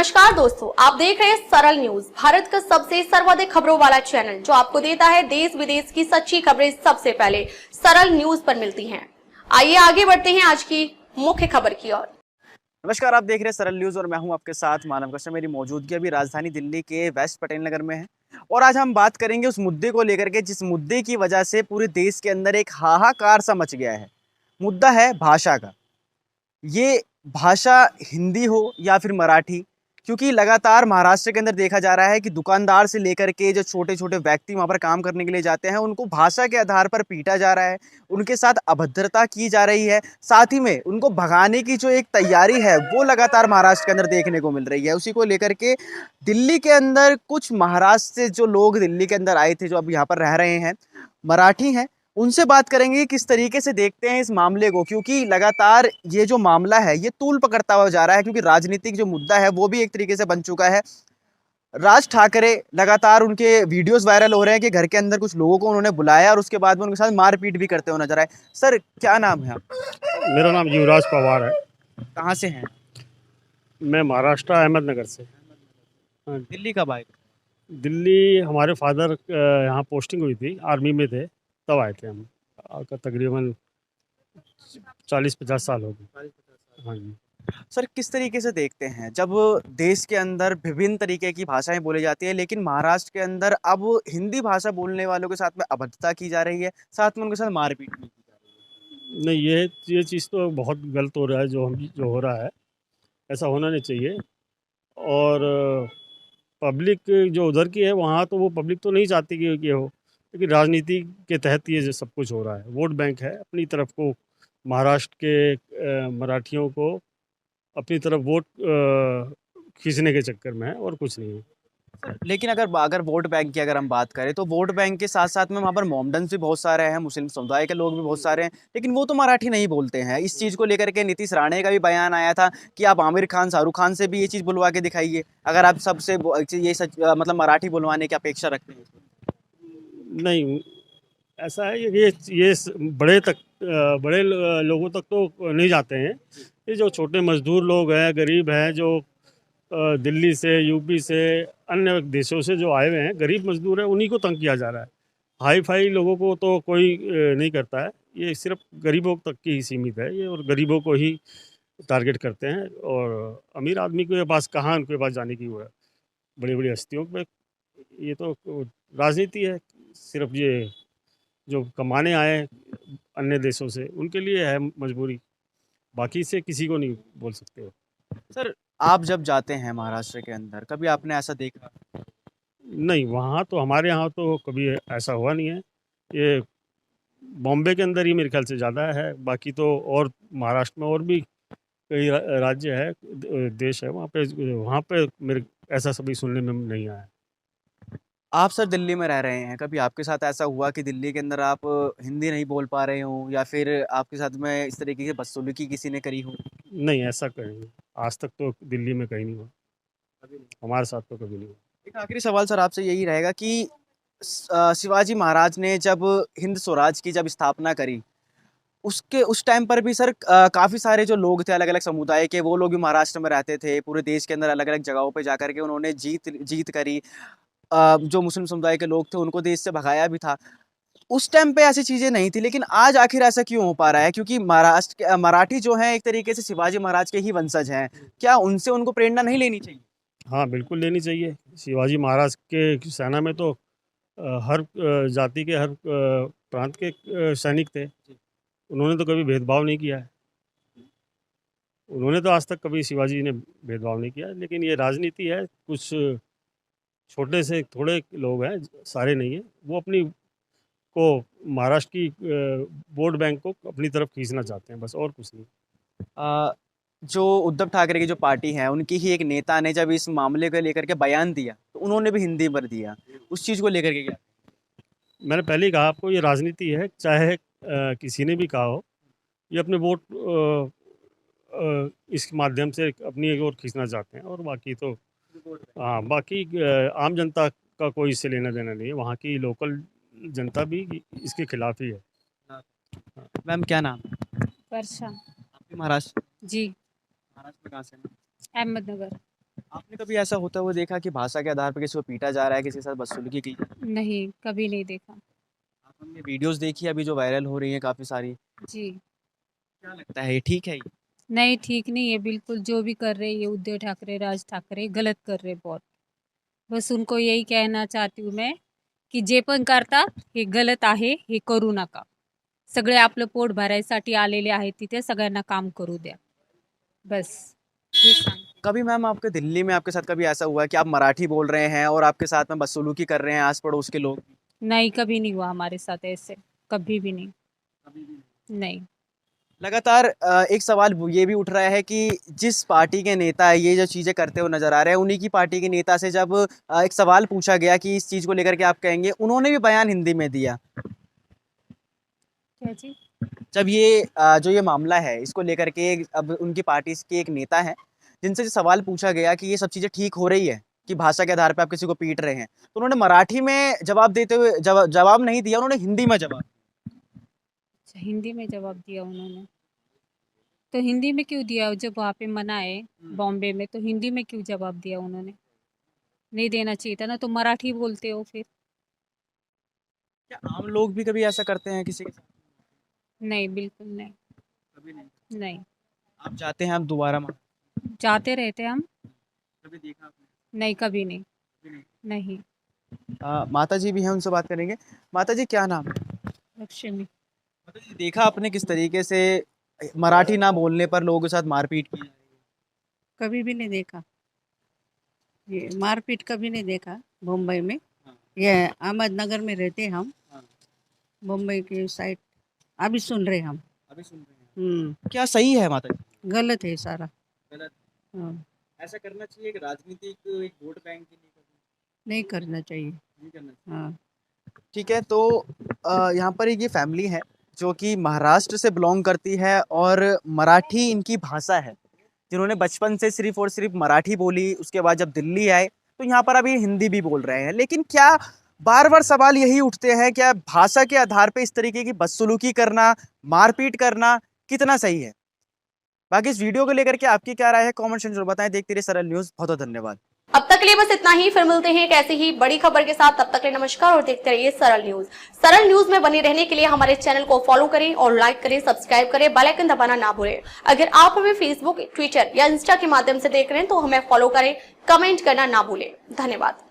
नमस्कार दोस्तों, आप देख रहे हैं सरल न्यूज, भारत का सबसे सर्वाधिक खबरों वाला चैनल जो आपको देता है देश विदेश की सच्ची खबरें सबसे पहले सरल न्यूज पर मिलती हैं। आइए आगे बढ़ते हैं आज की मुख्य खबर की ओर। नमस्कार, आप देख रहे हैं सरल न्यूज और मैं हूं आपके साथ मानव कश्यप। मेरी मौजूदगी अभी राजधानी दिल्ली के वेस्ट पटेल नगर में है और आज हम बात करेंगे उस मुद्दे को लेकर के जिस मुद्दे की वजह से पूरे देश के अंदर एक हाहाकार सा मच गया है। मुद्दा है भाषा का। ये भाषा हिंदी हो या फिर मराठी, क्योंकि लगातार महाराष्ट्र के अंदर देखा जा रहा है कि दुकानदार से लेकर के जो छोटे छोटे व्यक्ति वहाँ पर काम करने के लिए जाते हैं उनको भाषा के आधार पर पीटा जा रहा है, उनके साथ अभद्रता की जा रही है। साथ ही में उनको भगाने की जो एक तैयारी है वो लगातार महाराष्ट्र के अंदर देखने को मिल रही है। उसी को लेकर के दिल्ली के अंदर कुछ महाराष्ट्र से जो लोग दिल्ली के अंदर आए थे, जो अब यहाँ पर रह रहे हैं, मराठी हैं, उनसे बात करेंगे किस तरीके से देखते हैं इस मामले को, क्योंकि लगातार ये जो मामला है ये तूल पकड़ता हुआ जा रहा है। क्योंकि राजनीतिक जो मुद्दा है वो भी एक तरीके से बन चुका है। राज ठाकरे लगातार उनके वीडियोस वायरल हो रहे हैं कि घर के अंदर कुछ लोगों को उन्होंने बुलाया और उसके बाद में उनके साथ मारपीट भी करते हुए नजर आए। सर, क्या नाम है आपका? मेरा नाम युवराज पवार है। कहाँ से हैं? मैं महाराष्ट्र अहमदनगर से। हाँ, दिल्ली कब आए? दिल्ली हमारे फादर यहाँ पोस्टिंग हुई थी, आर्मी में थे, तब आए थे हम। तकरीबन 40-50 साल हो गए। हाँ जी। सर, किस तरीके से देखते हैं जब देश के अंदर विभिन्न तरीके की भाषाएं बोली जाती है, लेकिन महाराष्ट्र के अंदर अब हिंदी भाषा बोलने वालों के साथ में अभद्रता की जा रही है, साथ में उनके साथ मारपीट भी की जा रही है? नहीं, ये चीज़ तो बहुत गलत हो रहा है, जो हो रहा है, ऐसा होना नहीं चाहिए। और पब्लिक जो उधर की है वहाँ तो वो पब्लिक तो नहीं चाहती कि ये हो, लेकिन राजनीति के तहत ये जो सब कुछ हो रहा है, वोट बैंक है अपनी तरफ को, महाराष्ट्र के मराठियों को अपनी तरफ वोट खींचने के चक्कर में है और कुछ नहीं है। लेकिन अगर अगर वोट बैंक की अगर हम बात करें तो वोट बैंक के साथ साथ में वहाँ पर मोमडन्स भी बहुत सारे हैं, मुस्लिम समुदाय के लोग भी बहुत सारे हैं, लेकिन वो तो मराठी नहीं बोलते हैं। इस चीज़ को लेकर के नीतीश राणे का भी बयान आया था कि आप आमिर खान, शाहरुख खान से भी ये चीज़ बुलवा के दिखाइए अगर आप सबसे ये सच मतलब मराठी बुलवाने की अपेक्षा रखते हैं। नहीं, ऐसा है, बड़े तक बड़े लोगों तक तो नहीं जाते हैं। ये जो छोटे मजदूर लोग हैं, गरीब हैं, जो दिल्ली से, यूपी से, अन्य देशों से जो आए हुए हैं, गरीब मजदूर हैं, उन्हीं को तंग किया जा रहा है। हाई फाई लोगों को तो कोई नहीं करता है, ये सिर्फ गरीबों तक की ही सीमित है ये, और गरीबों को ही टारगेट करते हैं। और अमीर आदमी के पास कहाँ उनके पास जाने की वो है, बड़ी बड़ी हस्तियों पे। ये तो राजनीति है, सिर्फ ये जो कमाने आए अन्य देशों से उनके लिए है मजबूरी, बाकी से किसी को नहीं बोल सकते हो। सर, आप जब जाते हैं महाराष्ट्र के अंदर, कभी आपने ऐसा देखा? नहीं, वहाँ तो हमारे यहाँ तो कभी ऐसा हुआ नहीं है। ये बॉम्बे के अंदर ही मेरे ख्याल से ज़्यादा है, बाकी तो और महाराष्ट्र में और भी कई राज्य है, देश है, वहाँ पे मेरे ऐसा सभी सुनने में नहीं आया। आप सर दिल्ली में रह रहे हैं, कभी आपके साथ ऐसा हुआ कि दिल्ली के अंदर आप हिंदी नहीं बोल पा रहे हो या फिर आपके साथ में इस तरीके की बदसलूकी किसी ने करी हो? नहीं, ऐसा कहीं नहीं, आज तक तो दिल्ली में कहीं नहीं हुआ, हमारे साथ तो कभी नहीं हुआ। एक आखिरी सवाल सर आपसे यही रहेगा कि शिवाजी महाराज ने जब हिंद स्वराज की जब स्थापना करी, उसके उस टाइम पर भी सर काफ़ी सारे जो लोग थे अलग-अलग समुदाय के, वो लोग भी महाराष्ट्र में रहते थे। पूरे देश के अंदर अलग-अलग जगहों पे जाकर के उन्होंने जीत जीत करी। जो मुस्लिम समुदाय के लोग थे उनको देश से भगाया भी था। उस टाइम पे ऐसी चीज़ें नहीं थी, लेकिन आज आखिर ऐसा क्यों हो पा रहा है? क्योंकि महाराष्ट्र के मराठी जो हैं एक तरीके से शिवाजी महाराज के ही वंशज हैं। क्या उनसे उनको प्रेरणा नहीं लेनी चाहिए? हाँ, बिल्कुल लेनी चाहिए। शिवाजी महाराज के सेना में तो हर जाति के, हर प्रांत के सैनिक थे। उन्होंने तो कभी भेदभाव नहीं किया है। उन्होंने तो आज तक कभी शिवाजी ने भेदभाव नहीं किया है, लेकिन ये राजनीति है, कुछ छोटे से थोड़े लोग हैं, सारे नहीं हैं। वो अपनी को महाराष्ट्र की वोट बैंक को अपनी तरफ खींचना चाहते हैं, बस और कुछ नहीं। अ, जो उद्धव ठाकरे की जो पार्टी है, उनकी ही एक नेता ने जब इस मामले को लेकर के बयान दिया, तो उन्होंने भी हिंदी पर दिया। उस चीज़ को लेकर के क्या? मैंने पहले ही कहा आपको, ये राजनीति है, चाहे किसी ने भी कहा हो, ये अपने वोट इस माध्यम से अपनी ओर खींचना चाहते हैं, और बाकी तो हाँ, बाकी आम जनता का कोई इससे लेना देना नहीं है। वहाँ की लोकल जनता भी इसके खिलाफ ही है। मैम, क्या नाम है? वर्षा। आपके महाराष्ट्र जी। महाराष्ट्र में कहाँ से हैं? अहमदनगर। आपने कभी ऐसा होता हुआ देखा कि भाषा के आधार पर किसी को पीटा जा रहा है, किसी के साथ बदसलूकी की? नहीं, कभी नहीं देखा। आपने वीडियोस देखी अभी जो वायरल हो रही हैं काफी सारी, जी। क्या लगता है ये ठीक है ये? नहीं, ठीक नहीं है बिल्कुल। जो भी कर रहे हैं ये उद्धव ठाकरे, राज ठाकरे गलत कर रहे बहुत। बस उनको यही कहना चाहती हूँ मैं की जे पण करता हे गलत आहे, हे करू नका. सगळे आपलं पोट भरायसाठी आलेले आहेत तिथे, सगळ्यांना काम करू द्या. बस हे सांग. कभी मैम आपके दिल्ली में आपके साथ कभी ऐसा हुआ है कि आप मराठी बोल रहे हैं और आपके साथ में बदसलूकी कर रहे हैं आस पड़ोस के लोग? नहीं, कभी नहीं हुआ हमारे साथ ऐसे, कभी भी नहीं। नहीं। लगातार एक सवाल ये भी उठ रहा है कि जिस पार्टी के नेता ये जो चीज़ें करते हुए नजर आ रहे हैं, उन्हीं की पार्टी के नेता से जब एक सवाल पूछा गया कि इस चीज़ को लेकर के आप कहेंगे, उन्होंने भी बयान हिंदी में दिया। क्या चीज? जब ये जो ये मामला है इसको लेकर के अब उनकी पार्टी के एक नेता हैं जिनसे जो सवाल पूछा गया कि ये सब चीज़ें ठीक हो रही है कि भाषा के आधार पे आप किसी को पीट रहे हैं, तो उन्होंने मराठी में जवाब देते हुए जवाब नहीं दिया, उन्होंने हिंदी में जवाब। अच्छा, हिंदी में जवाब दिया उन्होंने। तो हिंदी में क्यों दिया? जब वहाँ पे मना है बॉम्बे में, तो हिंदी में क्यों जवाब दिया उन्होंने? नहीं देना चाहिए था ना, तो मराठी बोलते हो फिर। क्या आम लोग भी कभी ऐसा करते हैं किसी के साथ? नहीं, बिल्कुल नहीं। कभी नहीं। नहीं, आप जाते हैं आप दोबारा जाते रहते हम। कभी देखा आपने? नहीं, कभी नहीं। कभी नहीं। माता जी भी हैं, उनसे बात करेंगे। माता जी क्या नाम है? लक्ष्मी। माता जी देखा आपने किस तरीके से मराठी ना बोलने पर लोगों के साथ मारपीट की जा रही है? कभी भी नहीं देखा, ये मारपीट कभी नहीं देखा मुंबई में। हाँ। ये अहमदनगर में रहते हम, हाँ। मुंबई की साइड। अभी सुन रहे हम। अभी सुन रहे हैं। क्या सही है माता जी? गलत है सारा। गलत। हाँ, ऐसा करना चाहिए कि राजनीतिक एक वोट बैंक के लिए नहीं करना चाहिए। नहीं करना चाहिए। हाँ, ठीक है, तो यहाँ पर एक ये फैमिली है जो कि महाराष्ट्र से बिलोंग करती है और मराठी इनकी भाषा है, जिन्होंने बचपन से सिर्फ और सिर्फ मराठी बोली, उसके बाद जब दिल्ली आए तो यहाँ पर अभी हिंदी भी बोल रहे हैं। लेकिन क्या बार बार सवाल यही उठते हैं, क्या भाषा के आधार पे इस तरीके की बदसलूकी करना, मारपीट करना कितना सही है? बाकी इस वीडियो को लेकर के आपकी क्या राय है, कमेंट सेक्शन जरूर बताएं। देखते रहिए सरल न्यूज़। बहुत बहुत धन्यवाद। अब तक के लिए बस इतना ही, फिर मिलते हैं एक ऐसी ही बड़ी खबर के साथ। तब तक के लिए नमस्कार और देखते रहिए सरल न्यूज। सरल न्यूज में बने रहने के लिए हमारे चैनल को फॉलो करें और लाइक करें, सब्सक्राइब करें, बेल आइकन दबाना ना भूलें। अगर आप हमें फेसबुक, ट्विटर या इंस्टा के माध्यम से देख रहे हैं तो हमें फॉलो करें, कमेंट करना ना भूलें। धन्यवाद।